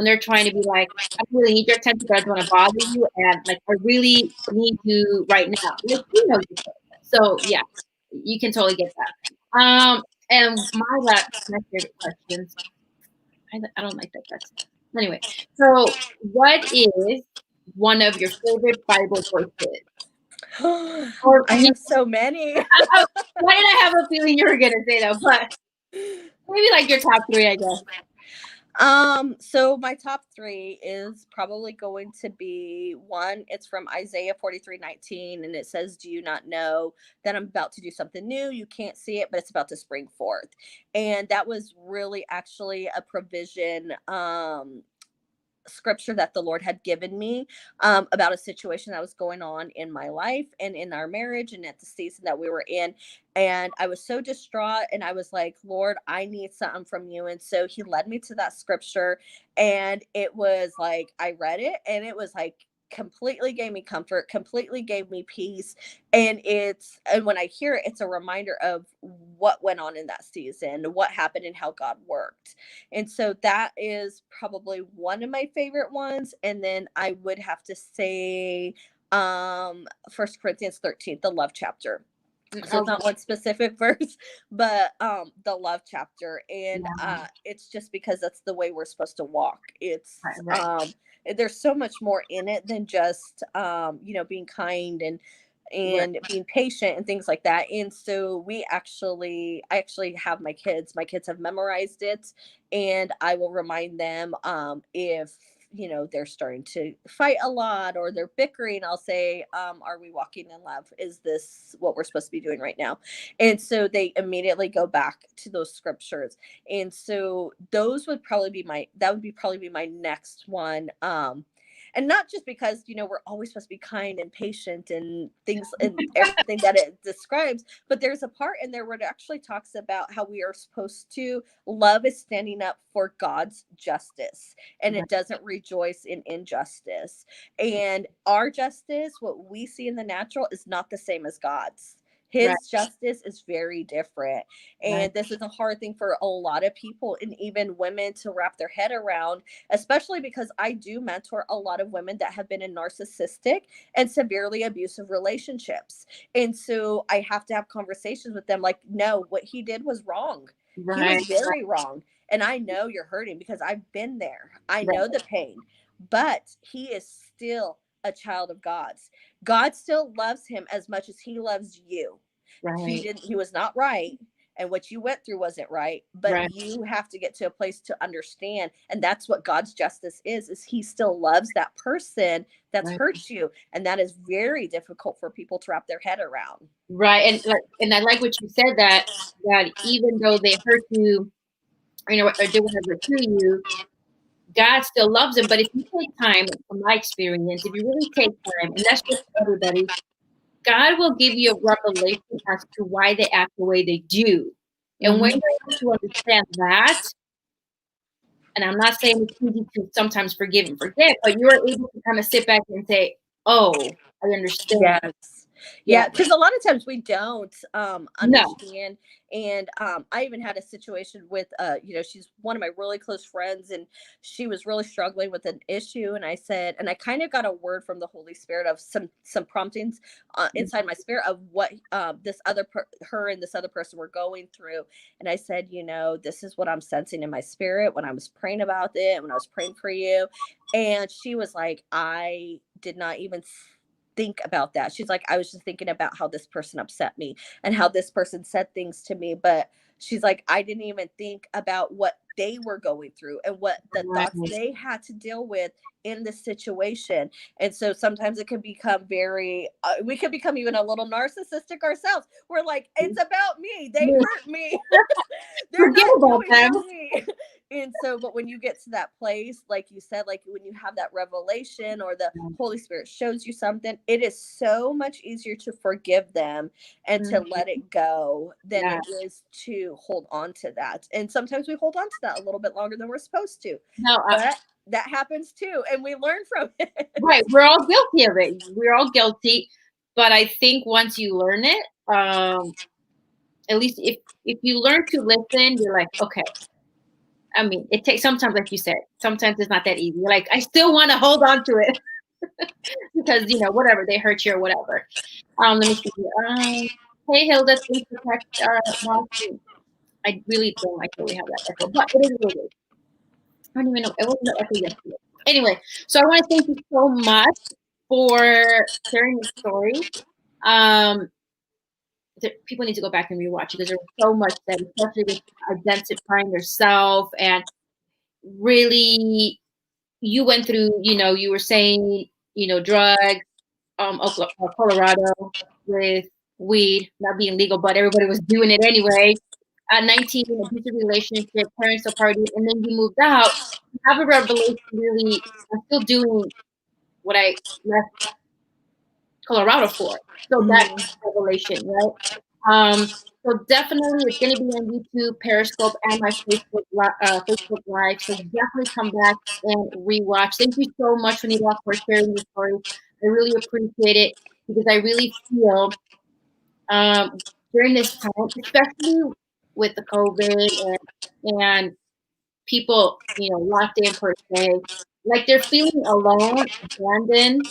they're trying to be like, I really need your attention, but I don't want to bother you, and like I really need you right now. Like, you know your children. So yeah, you can totally get that. And my favorite questions. I don't like that question. Anyway, so what is one of your favorite Bible verses? Or I have so many. why did I have a feeling you were gonna say that? But maybe like your top three, I guess. So my top three is probably going to be one. It's from Isaiah 43:19, and it says, do you not know that I'm about to do something new? You can't see it, but it's about to spring forth. And that was really actually a provision scripture that the Lord had given me about a situation that was going on in my life and in our marriage and at the season that we were in. And I was so distraught and I was like, Lord, I need something from you. And so he led me to that scripture. And it was like, I read it and it was like, completely gave me comfort, completely gave me peace. And when I hear it, it's a reminder of what went on in that season, what happened and how God worked. And so that is probably one of my favorite ones. And then I would have to say First Corinthians 13, the love chapter. So it's not one specific verse, but the love chapter. And it's just because that's the way we're supposed to walk. It's Right. there's so much more in it than just being kind and being patient and things like that. And so I actually have my kids have memorized it, and I will remind them if they're starting to fight a lot or they're bickering, I'll say, are we walking in love? Is this what we're supposed to be doing right now? And so they immediately go back to those scriptures. And so those would probably be my next one. And not just because we're always supposed to be kind and patient and things and everything that it describes, but there's a part in there where it actually talks about how we are supposed to love is standing up for God's justice, and it doesn't rejoice in injustice. And our justice, what we see in the natural, is not the same as God's. His justice is very different. And this is a hard thing for a lot of people and even women to wrap their head around, especially because I do mentor a lot of women that have been in narcissistic and severely abusive relationships. And so I have to have conversations with them like, no, what he did was wrong. He was very wrong. And I know you're hurting because I've been there. I know the pain, but he is still a child of God's. God still loves him as much as he loves you. He was not right. and what you went through wasn't right, but you have to get to a place to understand. And that's what God's justice is he still loves that person that's hurt you. And that is very difficult for people to wrap their head around. Right. And I like what you said, that even though they hurt you, or do whatever to you, God still loves them. But if you take time, from my experience, if you really take time, and that's just for everybody, God will give you a revelation as to why they act the way they do. And when you're able to understand that, and I'm not saying it's easy to sometimes forgive and forget, but you're able to kind of sit back and say, oh, I understand. Yes. Yeah, because a lot of times we don't understand. No. And I even had a situation with, she's one of my really close friends, and she was really struggling with an issue. And I said, and I kind of got a word from the Holy Spirit of some promptings inside my spirit of what her and this other person were going through. And I said, this is what I'm sensing in my spirit when I was praying about it, when I was praying for you. And she was like, I did not even think about that. She's like, I was just thinking about how this person upset me and how this person said things to me. But she's like, I didn't even think about what they were going through and what the thoughts they had to deal with in this situation. And so sometimes it can become we could become even a little narcissistic ourselves. We're like, it's about me. They hurt me. They're not doing about me. And so, but when you get to that place, like you said, like when you have that revelation or the Holy Spirit shows you something, it is so much easier to forgive them and to let it go than it is to hold on to that. And sometimes we hold on to that a little bit longer than we're supposed to. But that happens too. And we learn from it. Right. We're all guilty of it. We're all guilty. But I think once you learn it, at least if you learn to listen, you're like, okay. I mean, it takes sometimes, like you said, sometimes it's not that easy. You're like, I still want to hold on to it because, whatever, they hurt you or whatever. Let me see. Hey, Hilda, please protect our marketing. I really don't like that we have that echo, but it is what it is. I don't even know. It wasn't the echo yesterday. Anyway, so I want to thank you so much for sharing your story. People need to go back and rewatch it because there's so much that, especially with identifying yourself, and really you went through, you were saying, drugs, Colorado with weed not being legal, but everybody was doing it anyway. At 19, abusive relationship, parents still partying, and then you moved out. You have a revelation, really, I'm still doing what I left Colorado for. So that's revelation, right? So definitely it's going to be on YouTube, Periscope, and my Facebook Live. So definitely come back and rewatch. Thank you so much, Juanita, for sharing your story. I really appreciate it because I really feel during this time, especially with the COVID and people, locked in per se, like they're feeling alone, abandoned.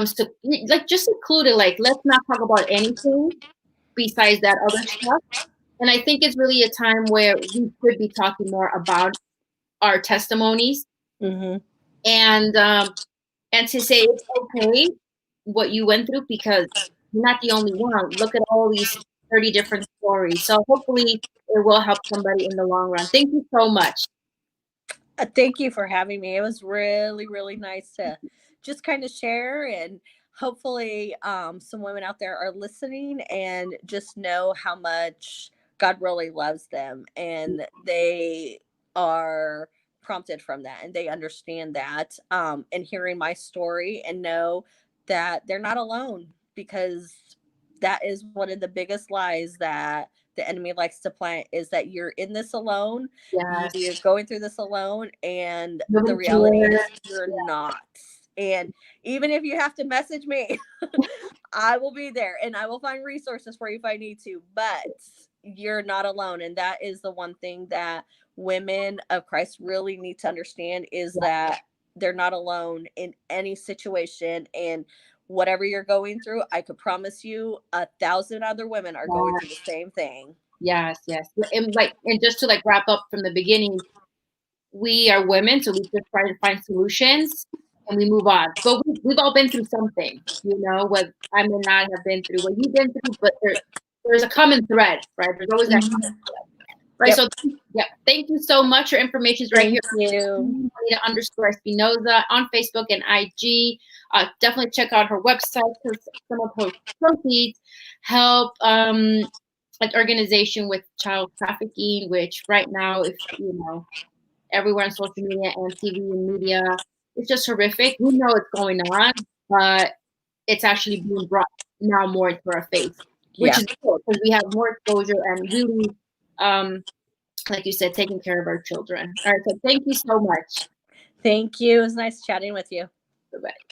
So like just secluded, like let's not talk about anything besides that other stuff. And I think it's really a time where we could be talking more about our testimonies, and to say it's okay what you went through because you're not the only one. Look at all these 30 different stories. So hopefully it will help somebody in the long run. Thank you so much. Thank you for having me. It was really, really nice to just kind of share, and hopefully some women out there are listening and just know how much God really loves them, and they are prompted from that, and they understand that, and hearing my story and know that they're not alone, because that is one of the biggest lies that the enemy likes to plant, is that you're in this alone. Yes. You're going through this alone, and the reality is you're not. And even if you have to message me, I will be there, and I will find resources for you if I need to, but you're not alone. And that is the one thing that women of Christ really need to understand, is that they're not alone in any situation. And whatever you're going through, I could promise you 1,000 other women are going through the same thing. Yes. And just to wrap up from the beginning, we are women, so we just try to find solutions and we move on. But we've all been through something, what I may not have been through what you've been through, but there's a common thread, right? There's always that common thread. Right. Yep. So yeah, thank you so much. Your information is right here. Thank you. Juanita_Espinosa on Facebook and IG. Definitely check out her website because some of her proceeds help an organization with child trafficking, which right now, if you know, everywhere on social media and TV and media, it's just horrific. We know it's going on, but it's actually being brought now more into our face, which is cool because we have more exposure and really, like you said, taking care of our children. All right, so thank you so much. Thank you. It was nice chatting with you. Bye-bye.